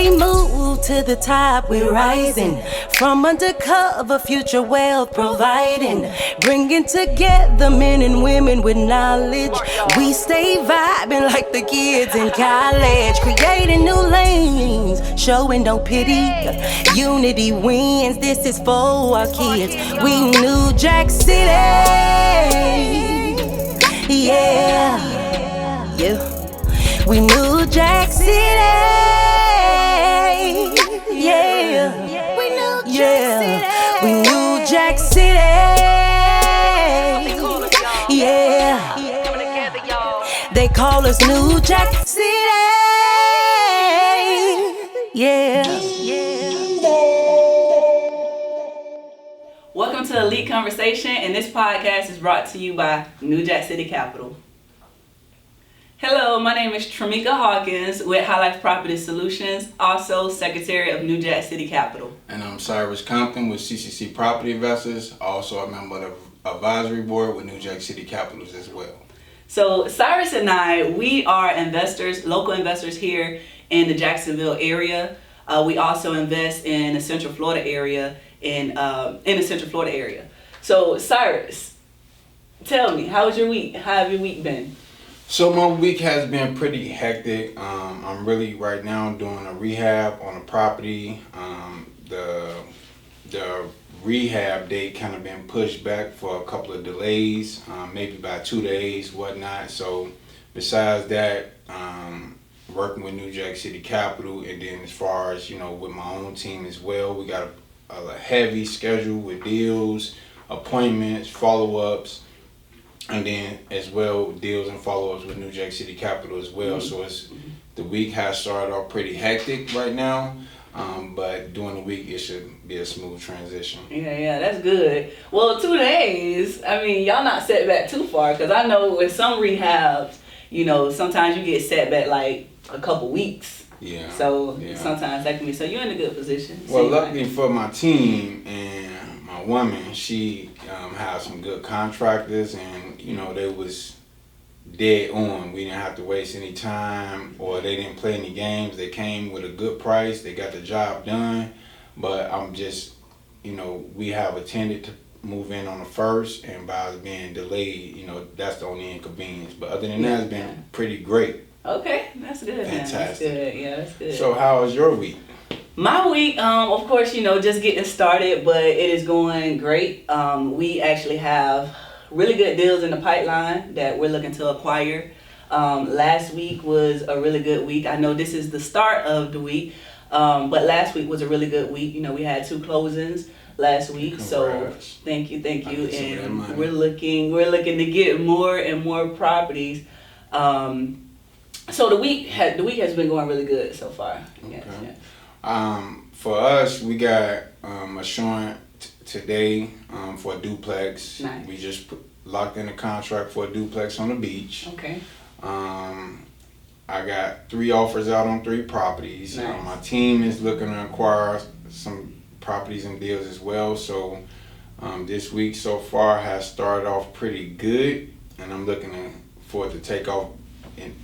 we move to the top, we're rising. From undercover, future wealth providing. Bringing together men and women with knowledge. We stay vibing like the kids in college. Creating new lanes, showing no pity. Unity wins, this is for our kids. We New Jack City. Yeah. We New Jack City. Yeah. We New Jack City. Yeah. They call us New Jack City. Yeah. Welcome to Elite Conversation, and this podcast is brought to you by New Jack City Capital. Hello, my name is Tru Hawkins with HighLife Property Solutions, also Secretary of New Jack City Capital. And I'm Cyrus Compton with CCC Property Investors, also a member of the advisory board with New Jack City Capitals as well. So Cyrus and I, we are investors, local investors here in the Jacksonville area. We also invest in the Central Florida area. In the Central Florida area. So Cyrus, tell me, how was your week? How have your week been? So my week has been pretty hectic. I'm really right now doing a rehab on a property. The rehab date kind of been pushed back for a couple of delays, maybe by 2 days, whatnot. So besides that, working with New Jack City Capital, and then as far as, with my own team as well, we got a heavy schedule with deals, appointments, follow-ups, and then as well deals and follow-ups with New Jack City Capital as well. So the week has started off pretty hectic right now, but during the week it should be a smooth transition. Yeah, that's good. Well, 2 days, I mean, y'all not set back too far, because I know with some rehabs, sometimes you get set back like a couple weeks. Yeah. So sometimes that can be, so you're in a good position. Well, luckily for my team and my woman, she has some good contractors, and they was dead on. We didn't have to waste any time, or they didn't play any games. They came with a good price. They got the job done. But I'm just, we have attended to move in on the 1st, and by it being delayed, that's the only inconvenience. But other than that, it's been pretty great. Okay, that's good. Fantastic. That's good. Yeah, that's good. So how was your week? My week, of course, just getting started, but it is going great. We actually have really good deals in the pipeline that we're looking to acquire. Last week was a really good week. I know this is the start of the week, but last week was a really good week. We had 2 closings last week. Congrats. So thank you. And we're looking to get more and more properties. So the week has been going really good so far. Okay. Yes. For us, we got a showing today for a duplex. Nice. We just locked in a contract for a duplex on the beach. Okay. I got 3 offers out on 3 properties. Nice. My team is looking to acquire some properties and deals as well. So this week so far has started off pretty good, and I'm looking for it to take off in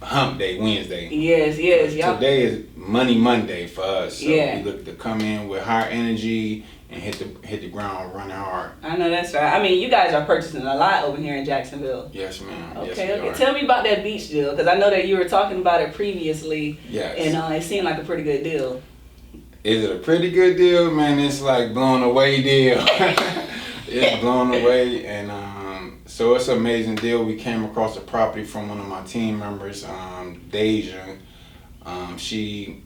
Hump Day, Wednesday. Yes. Today is Money Monday for us. So yeah. We look to come in with high energy and hit the ground running hard. I know that's right. I mean, you guys are purchasing a lot over here in Jacksonville. Yes, ma'am. Okay. Yes, Tell me about that beach deal, because I know that you were talking about it previously. Yes. And it seemed like a pretty good deal. Is it a pretty good deal? Man, it's like blown away deal. It's blown away, and so it's an amazing deal. We came across a property from one of my team members, Deja. She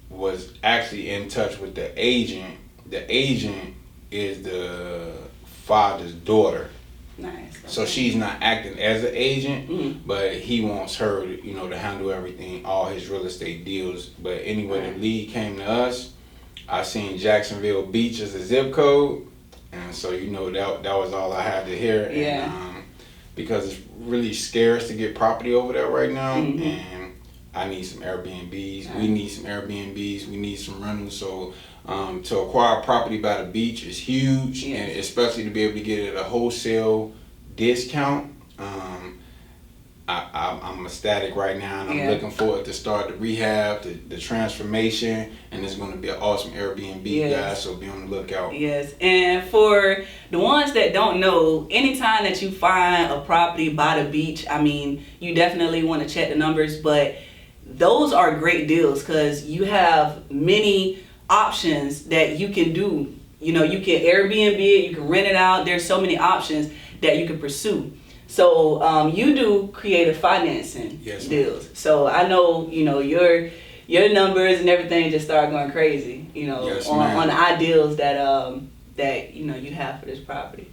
was actually in touch with the agent. The agent is the father's daughter. Nice. Okay. So she's not acting as an agent, but he wants her to, to handle everything, all his real estate deals. But anyway, the lead came to us. I seen Jacksonville Beach as a zip code, and so that was all I had to hear. Yeah. And, because it's really scarce to get property over there right now, and I need some Airbnbs. We need some Airbnbs. We need some rentals. So to acquire property by the beach is huge, and especially to be able to get it at a wholesale discount. I'm ecstatic right now, and I'm looking forward to start the rehab, the transformation, and it's going to be an awesome Airbnb, guys. So be on the lookout. Yes, and for the ones that don't know, anytime that you find a property by the beach, I mean, you definitely want to check the numbers, but those are great deals because you have many options that you can do. You know, you can Airbnb it, you can rent it out. There's so many options that you can pursue. So you do creative financing deals. So I know, you know, your numbers and everything just start going crazy, you know, on the ideals that that you know you have for this property.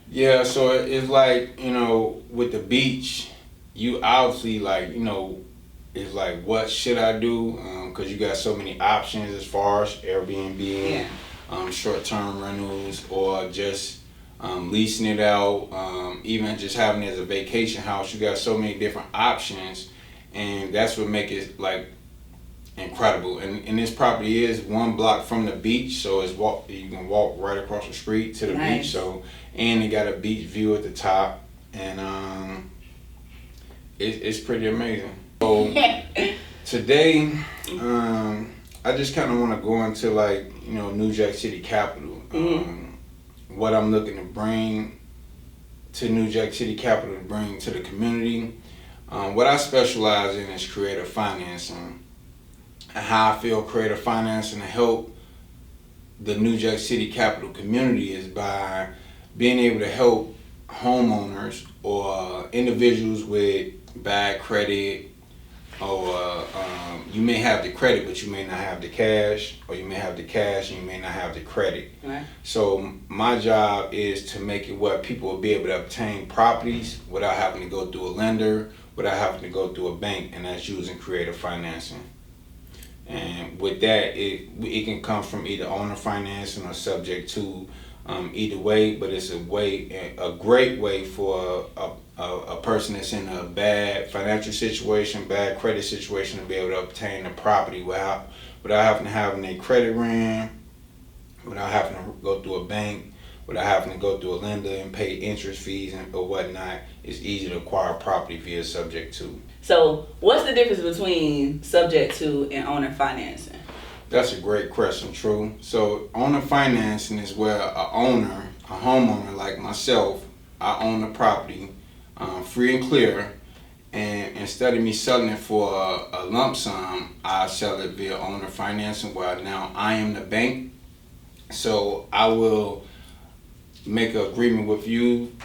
Yeah, so it's like, you know, with the beach, you obviously like, you know, it's like, what should I do? Because you got so many options as far as Airbnb, short-term rentals, or just leasing it out, even just having it as a vacation house. You got so many different options, and that's what makes it like incredible. And this property is 1 block from the beach, so you can walk right across the street to the beach. So, and it got a beach view at the top, and it's pretty amazing. So today, I just kind of want to go into, like, you know, New Jack City Capital. What I'm looking to bring to New Jack City Capital, to bring to the community. What I specialize in is creative financing, and how I feel creative financing to help the New Jack City Capital community is by being able to help homeowners or individuals with bad credit, or you may have the credit but you may not have the cash, or you may have the cash and you may not have the credit. Right. So my job is to make it where people will be able to obtain properties without having to go through a lender, without having to go through a bank, and that's using creative financing. And with that, it can come from either owner financing or subject to, either way, but it's a great way for a person that's in a bad financial situation, bad credit situation, to be able to obtain a property without having to have a credit ran, without having to go through a bank, without having to go through a lender and pay interest fees or whatnot. It's easy to acquire property via subject to. So what's the difference between subject to and owner financing? That's a great question, Tru. So owner financing is where a homeowner like myself, I own the property free and clear, and instead of me selling it for a lump sum, I sell it via owner financing, where now I am the bank. So I will make an agreement with you,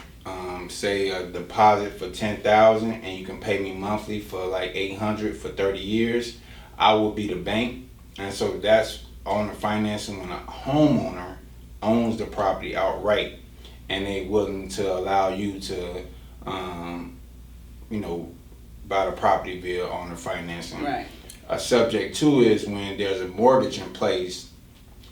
say a deposit for $10,000, and you can pay me monthly for like $800 for 30 years. I will be the bank. And so that's owner financing, when a homeowner owns the property outright and they willing to allow you to, you know, buy the property via owner financing. Right. A subject to is when there's a mortgage in place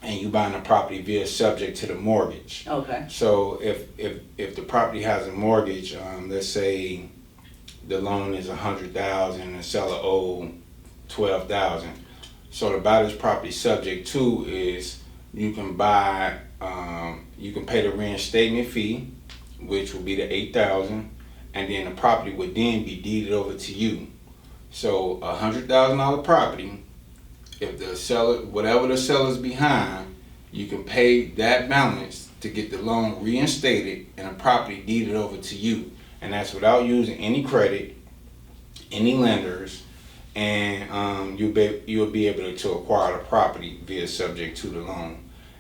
and you buying the property via subject to the mortgage. Okay. So if the property has a mortgage, let's say the loan is $100,000 and the seller owe $12,000. So to buy this property subject to is you can pay the reinstatement fee, which will be the $8,000, and then the property would then be deeded over to you. So $100,000 property, if the seller, whatever the seller's behind, you can pay that balance to get the loan reinstated and the property deeded over to you. And that's without using any credit, any lenders, and you'll be able to acquire the property via subject to the loan.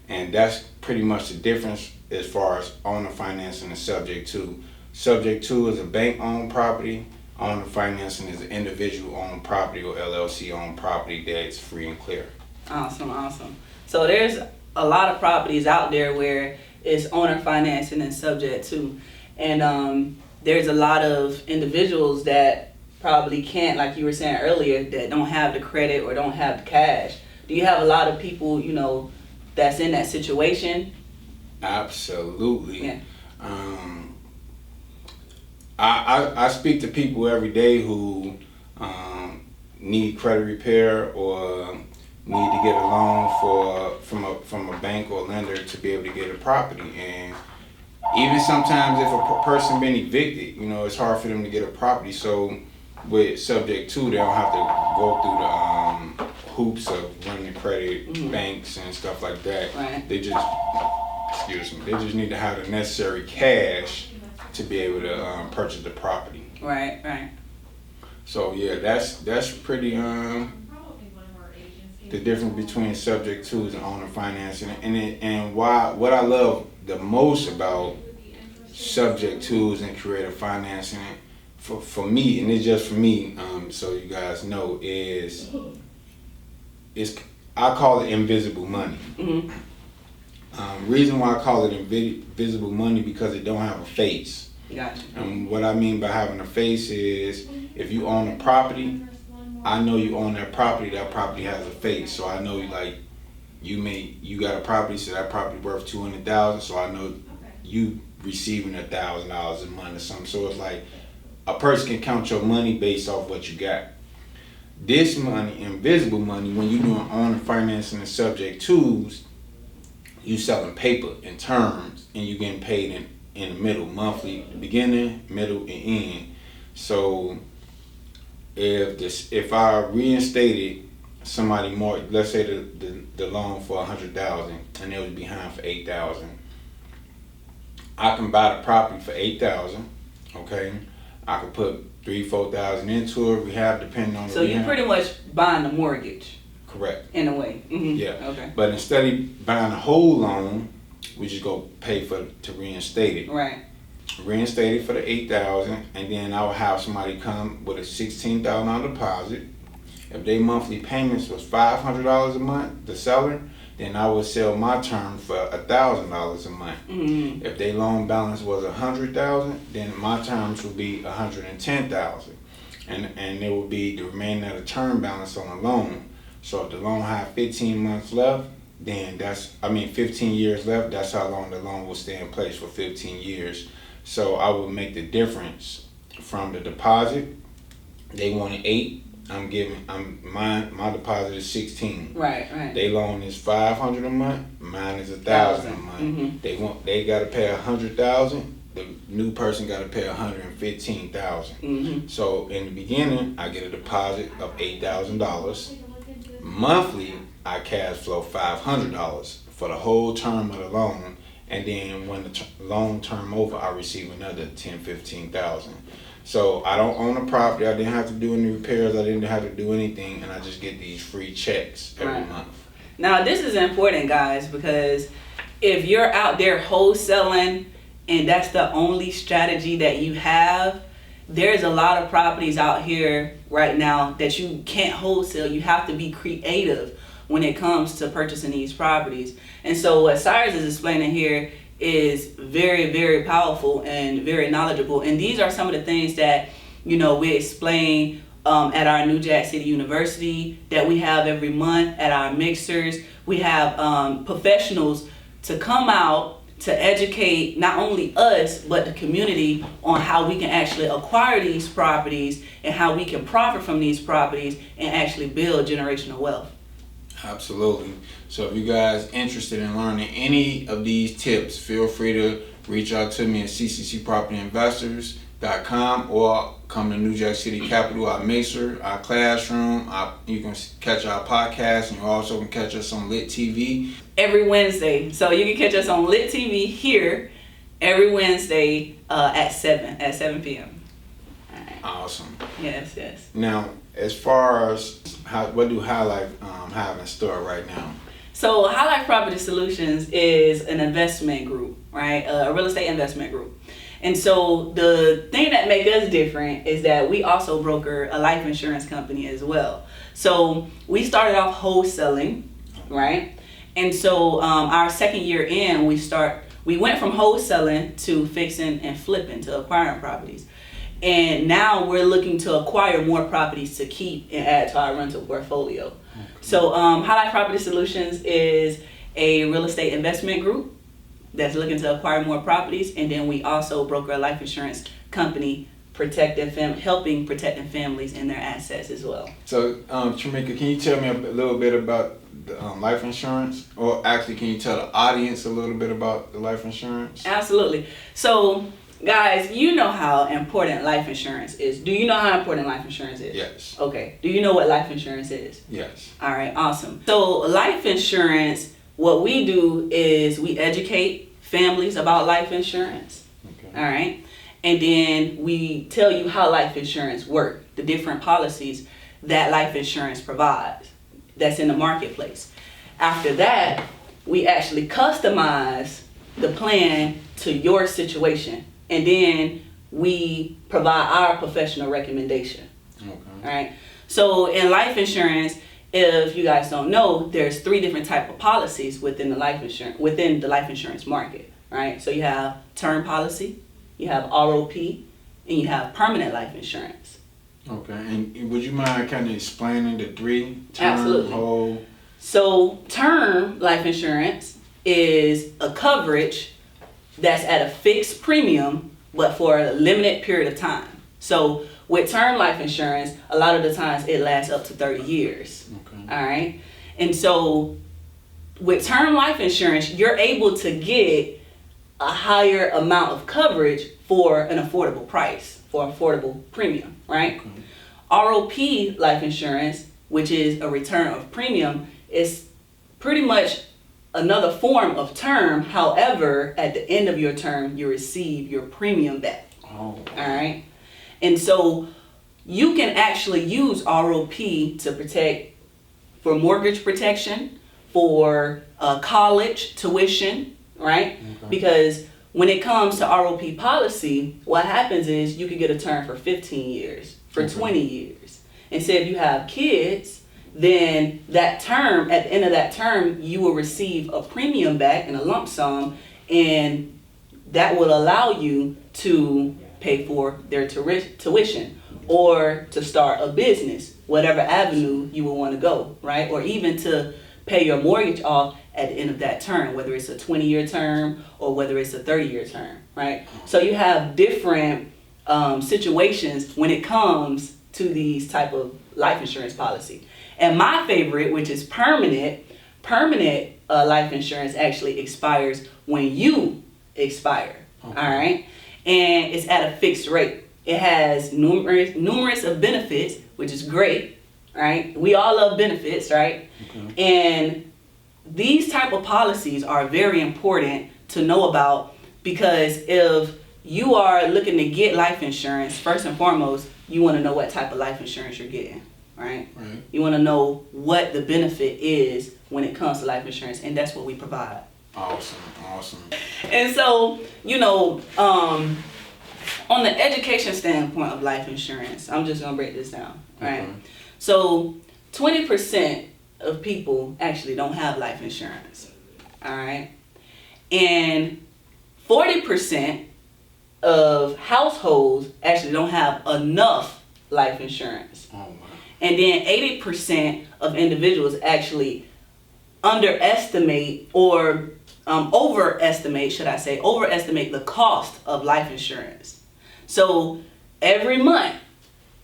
And that's pretty much the difference as far as owner financing and subject to. Subject to is a bank-owned property. Owner financing is an individual-owned property or LLC-owned property that's free and clear. Awesome, awesome. So there's a lot of properties out there where it's owner financing and subject to. And there's a lot of individuals that probably can't, like you were saying earlier, that don't have the credit or don't have the cash. Do you have a lot of people, you know, that's in that situation? Absolutely. Yeah. I speak to people every day who need credit repair or need to get a loan from a bank or lender to be able to get a property. And even sometimes if a person been evicted, you know, it's hard for them to get a property. So with subject to, they don't have to go through the hoops of running credit banks and stuff like that. Right. They just, excuse me, they just need to have the necessary cash to be able to purchase the property. Right, right. So yeah, that's pretty the difference between subject twos and owner financing, and why what I love the most about subject twos and creative financing for me, and it's just for me, so you guys know, is I call it invisible money. Reason why I call it invisible money, because it don't have a face. Gotcha. And what I mean by having a face is, if you own a property, I know you own that property has a face. So I know, like, you got a property, so that property worth $200,000, so I know you receiving $1,000 a month or something. So it's like a person can count your money based off what you got. This money, invisible money, when you're doing owner financing and subject twos, you selling paper in terms, and you getting paid in the middle, monthly, the beginning, middle, and end. So if I reinstated somebody more, let's say the loan for $100,000 and they was behind for $8,000, I can buy the property for $8,000. Okay, I could put $3,000-$4,000 into it, rehab, depending on the So you pretty much buying the mortgage. Correct. In a way. Yeah. Okay. But instead of buying the whole loan, we just go pay to reinstate it. Right. Reinstate it for the $8,000, and then I would have somebody come with a $16,000 deposit. If their monthly payments was $500 a month, the seller, then I would sell my term for $1,000 a month. If their loan balance was $100,000, then my terms would be $110,000, and it would be the remaining of the term balance on the loan. So if the loan had 15 months left, then 15 years left, that's how long the loan will stay in place, for 15 years. So I would make the difference from the deposit. They wanted 8. My deposit is 16. Right. They loan is $500 a month. Mine is $1,000 a month. They got to pay $100,000. The new person got to pay $115,000. So in the beginning, I get a deposit of $8,000. Monthly, I cash flow $500 for the whole term of the loan, and then when the loan term over, I receive another $10,000-$15,000. So I don't own a property. I didn't have to do any repairs. I didn't have to do anything, and I just get these free checks every month. Now this is important, guys, because if you're out there wholesaling and that's the only strategy that you have, there's a lot of properties out here right now that you can't wholesale. You have to be creative when it comes to purchasing these properties. And so what Cyrus is explaining here is very, very powerful and very knowledgeable. And these are some of the things that, we explain at our New Jack City University, that we have every month at our mixers. We have professionals to come out to educate not only us, but the community on how we can actually acquire these properties and how we can profit from these properties and actually build generational wealth. Absolutely. So if you guys interested in learning any of these tips, feel free to reach out to me at CCC Property Investors.com, or come to New Jack City Capital, our mixer, our classroom. You can catch our podcast, and you also can catch us on Lit TV. Every Wednesday. So you can catch us on Lit TV here every Wednesday at 7 p.m. All right. Awesome. Yes. Now, as far as what do HighLife have in store right now? So HighLife Property Solutions is an investment group, right? A real estate investment group. And so the thing that makes us different is that we also broker a life insurance company as well. So we started off wholesaling, right? And so our second year in, we went from wholesaling to fixing and flipping to acquiring properties. And now we're looking to acquire more properties to keep and add to our rental portfolio. Okay. So HighLife Property Solutions is a real estate investment group that's looking to acquire more properties. And then we also broker a life insurance company helping protecting families and their assets as well. So, Tramika, can you tell me a little bit about the life insurance? Or actually, can you tell the audience a little bit about the life insurance? Absolutely. So, guys, you know how important life insurance is. Do you know how important life insurance is? Yes. Okay. Do you know what life insurance is? Yes. All right, awesome. So, life insurance, what we do is we educate families about life insurance. Okay. All right. And then we tell you how life insurance works, the different policies that life insurance provides that's in the marketplace. After that, we actually customize the plan to your situation. And then we provide our professional recommendation. Okay. All right. So in life insurance, if you guys don't know, there's 3 different type of policies within the life insurance market. Right. So you have term policy, you have ROP, and you have permanent life insurance. Okay. And would you mind kind of explaining the 3 term, Absolutely. whole? So term life insurance is a coverage that's at a fixed premium, but for a limited period of time. So with term life insurance, a lot of the times it lasts up to 30 years. Okay. All right. And so with term life insurance, you're able to get a higher amount of coverage for an affordable price, for affordable premium, right? Okay. ROP life insurance, which is a return of premium, is pretty much another form of term. However, at the end of your term, you receive your premium back. Oh. All right. And so you can actually use ROP to protect for mortgage protection, for college tuition, right? Okay. Because when it comes to ROP policy, what happens is you could get a term for 15 years, for Okay. 20 years. And say if you have kids, then that term, at the end of that term, you will receive a premium back in a lump sum, and that will allow you to pay for their tuition or to start a business, whatever avenue you would want to go, right? Or even to pay your mortgage off at the end of that term, whether it's a 20-year term or whether it's a 30-year term, right? So you have different situations when it comes to these type of life insurance policy. And my favorite, which is permanent life insurance actually expires when you expire, Okay. all right? And it's at a fixed rate. It has numerous of benefits, which is great, right? We all love benefits, right? Okay. And these type of policies are very important to know about, because if you are looking to get life insurance, first and foremost, you want to know what type of life insurance you're getting, right? Right. You want to know what the benefit is when it comes to life insurance, and that's what we provide. Awesome. Awesome. And so, on the education standpoint of life insurance, I'm just going to break this down, right? Okay. So 20% of people actually don't have life insurance, all right? And 40% of households actually don't have enough life insurance. Oh, wow. And then 80% of individuals actually underestimate or overestimate the cost of life insurance. So every month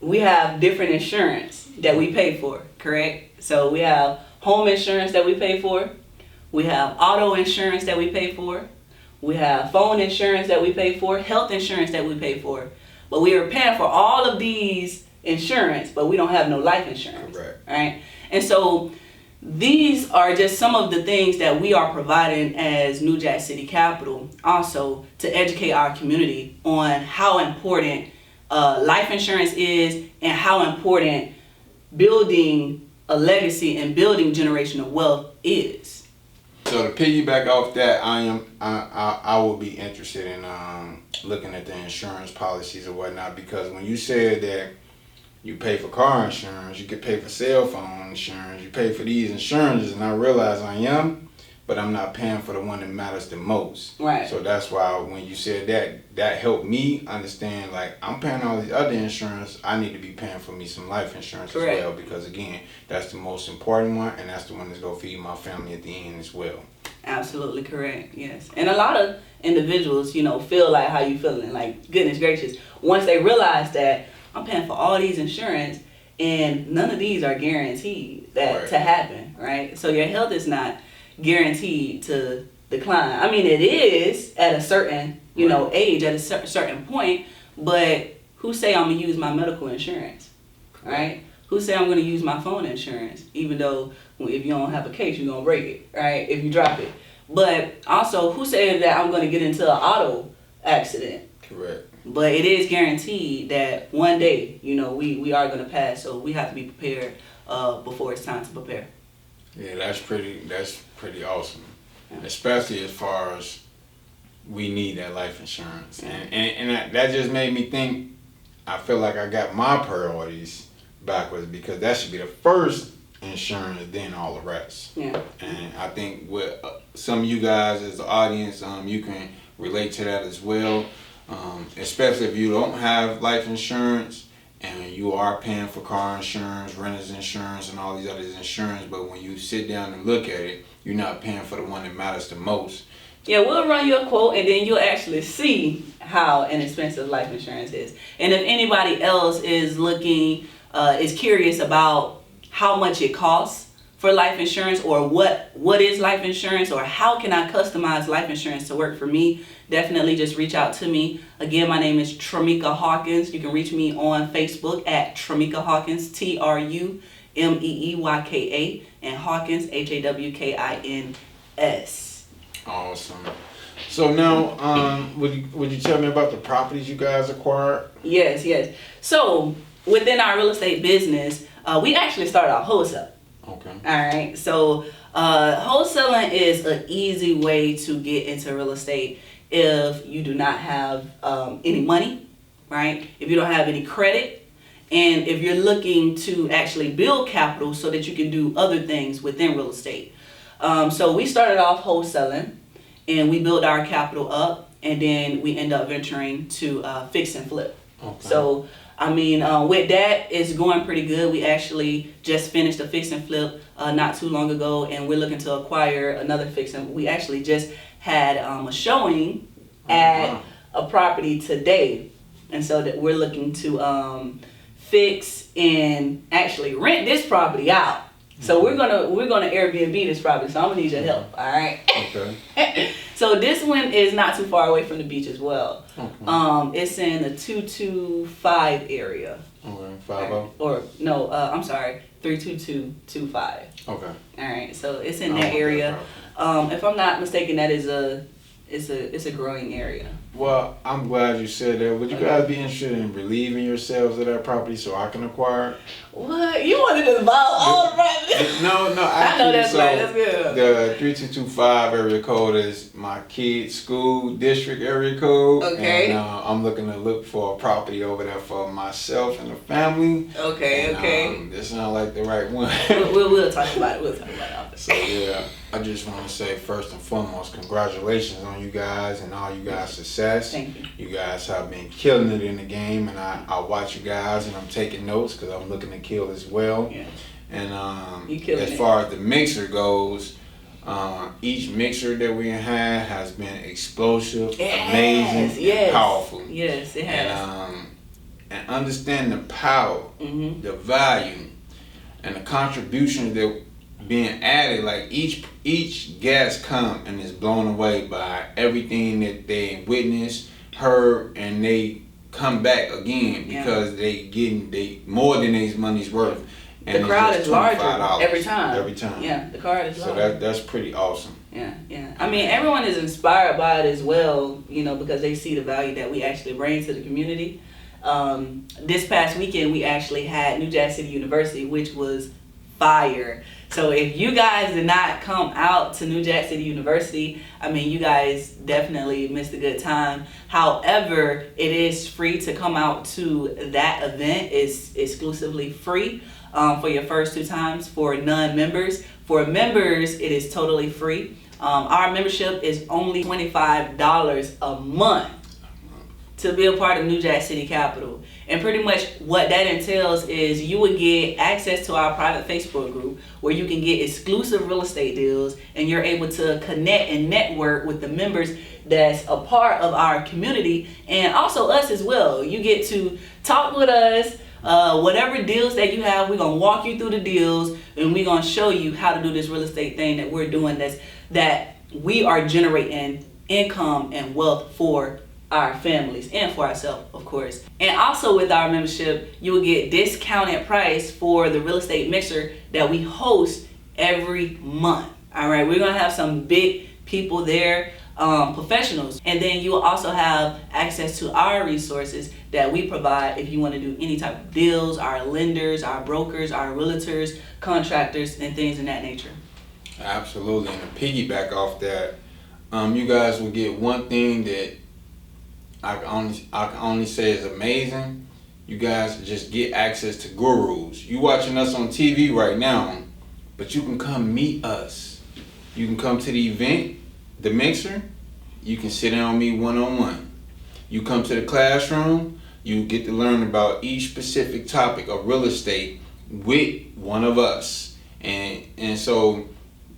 we have different insurance that we pay for, correct? So we have home insurance that we pay for, we have auto insurance that we pay for, we have phone insurance that we pay for, health insurance that we pay for. But we are paying for all of these insurance, but we don't have no life insurance. Correct. Right? And so these are just some of the things that we are providing as New Jack City Capital, also to educate our community on how important life insurance is and how important building a legacy and building generational wealth is. So to piggyback off that, I will be interested in looking at the insurance policies or whatnot, because when you said that you pay for car insurance, you could pay for cell phone insurance, you pay for these insurances, and I realize I am but I'm not paying for the one that matters the most. Right. So that's why when you said that helped me understand, like, I'm paying all these other insurance, I need to be paying for me some life insurance Correct. as well, because again, that's the most important one, and that's the one that's gonna feed my family at the end as well. Absolutely correct. Yes. And a lot of individuals, you know, feel like how you feeling. Like, goodness gracious, once they realize that I'm paying for all these insurance and none of these are guaranteed that to happen, right? So your health is not guaranteed to decline. I mean, it is at a certain, you know, age, at a certain point, but who say I'm gonna use my medical insurance, right? Who say I'm gonna use my phone insurance, even though if you don't have a case, you're gonna break it, right? If you drop it. But also, who said that I'm gonna get into an auto accident? Correct. But it is guaranteed that one day, you know, we are gonna pass, so we have to be prepared before it's time to prepare. Yeah, that's pretty awesome. Yeah. Especially as far as we need that life insurance. Yeah. And that just made me think, I feel like I got my priorities backwards, because that should be the first insurance, then all the rest. Yeah. And I think with some of you guys as the audience, you can relate to that as well. Especially if you don't have life insurance and you are paying for car insurance, renter's insurance, and all these other insurance, but when you sit down and look at it, you're not paying for the one that matters the most. Yeah, we'll run you a quote and then you'll actually see how inexpensive life insurance is. And if anybody else is looking, is curious about how much it costs for life insurance, or what is life insurance, or how can I customize life insurance to work for me, definitely just reach out to me. Again, my name is Tramika Hawkins. You can reach me on Facebook at Tramika Hawkins, TRUMEEYKA, and Hawkins, HAWKINS. Awesome. So now, would you tell me about the properties you guys acquired? Yes. So within our real estate business, we actually started out wholesale. Okay. All right. So wholesaling is an easy way to get into real estate if you do not have any money, right? If you don't have any credit, and if you're looking to actually build capital so that you can do other things within real estate. So we started off wholesaling, and we built our capital up, and then we end up venturing to fix and flip. Okay. So I mean, with that, it's going pretty good. We actually just finished a fix and flip not too long ago, and we're looking to acquire another fix and we actually just had a showing at a property today, and so that we're looking to fix and actually rent this property out. So we're gonna Airbnb this property. So I'm gonna need your help. All right. Okay. So this one is not too far away from the beach as well. Okay. It's in the 225 area. Okay. 50. Or no, I'm sorry, 32225. Okay. All right. So it's in that area. If I'm not mistaken, that is it's a growing area. Well, I'm glad you said that. Would you guys be interested in relieving yourselves of that property so I can acquire it? What? You want to just buy all the property? No. I know that's right. That's good. The 3225 area code is my kid's school district area code. Okay. And I'm looking to look for a property over there for myself and the family. Okay. And, this sounds like the right one. We'll talk about it. We'll talk about it after. So yeah, I just want to say first and foremost, congratulations on you guys and all you guys' success. Thank you. You guys have been killing it in the game, and I watch you guys and I'm taking notes because I'm looking to kill as well. Yeah. And as far as the mixer goes, each mixer that we had has been explosive, amazing, and powerful. Yes, it has. And understand the power, the value, and the contribution that being added. Like each guest come and is blown away by everything that they witnessed, heard, and they come back again because they more than their money's worth. And the crowd is larger every time. Every time. Yeah, the crowd is larger. So that's pretty awesome. Yeah. I mean, everyone is inspired by it as well, because they see the value that we actually bring to the community. This past weekend, we actually had New Jack City University, which was fire. So if you guys did not come out to New Jack City University, I mean, you guys definitely missed a good time. However, it is free to come out to that event. It's exclusively free for your first 2 times for non-members. For members, it is totally free. Our membership is only $25 a month to be a part of New Jack City Capital. And pretty much what that entails is you would get access to our private Facebook group where you can get exclusive real estate deals, and you're able to connect and network with the members that's a part of our community, and also us as well. You get to talk with us. Whatever deals that you have, we're gonna walk you through the deals, and we're gonna show you how to do this real estate thing that we're doing, that we are generating income and wealth for our families and for ourselves, of course. And also with our membership, you will get discounted price for the real estate mixer that we host every month. All right, we're gonna have some big people there, professionals, and then you will also have access to our resources that we provide if you want to do any type of deals, our lenders, our brokers, our realtors, contractors, and things in that nature. Absolutely. And to piggyback off that, you guys will get one thing that I can only say is amazing. You guys just get access to gurus. You watching us on TV right now, but you can come meet us. You can come to the event, the mixer. You can sit down with me one-on-one. You come to the classroom, you get to learn about each specific topic of real estate with one of us. And so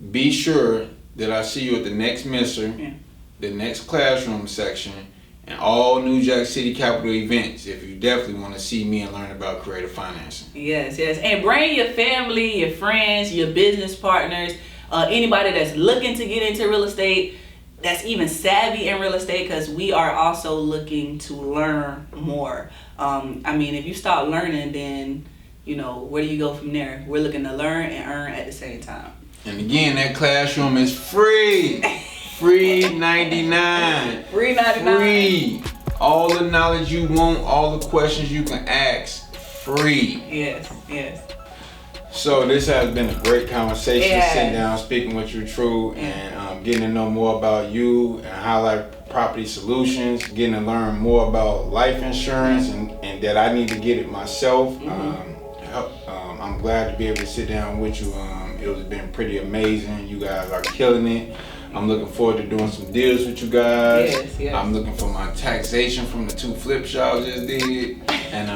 be sure that I see you at the next mixer, the next classroom section, and all New Jack City Capital events if you definitely want to see me and learn about creative financing. Yes. And bring your family, your friends, your business partners, anybody that's looking to get into real estate, that's even savvy in real estate, because we are also looking to learn more. If you start learning, then, where do you go from there? We're looking to learn and earn at the same time. And again, that classroom is free. Free 99. Free 99. Free. All the knowledge you want, all the questions you can ask, free. Yes. So this has been a great conversation, Yeah. sitting down, speaking with you, Tru, and getting to know more about you and HighLife Property Solutions, getting to learn more about life insurance, and that I need to get it myself. I'm glad to be able to sit down with you. It has been pretty amazing. You guys are killing it. I'm looking forward to doing some deals with you guys. Yes. I'm looking for my taxation from the 2 flips y'all just did. And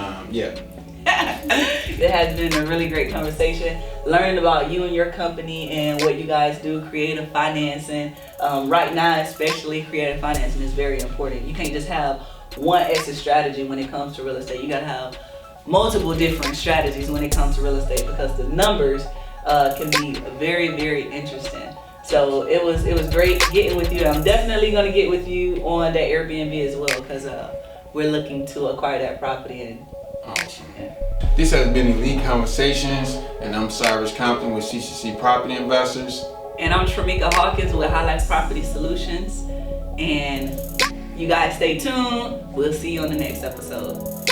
It has been a really great conversation, learning about you and your company and what you guys do, creative financing. Right now, especially creative financing is very important. You can't just have one exit strategy when it comes to real estate. You gotta have multiple different strategies when it comes to real estate, because the numbers can be very, very interesting. So it was great getting with you. I'm definitely gonna get with you on that Airbnb as well, because we're looking to acquire that property. And awesome. This has been Elite Conversations, and I'm Cyrus Compton with CCC Property Investors. And I'm Tru Hawkins with HighLife Property Solutions. And you guys stay tuned. We'll see you on the next episode.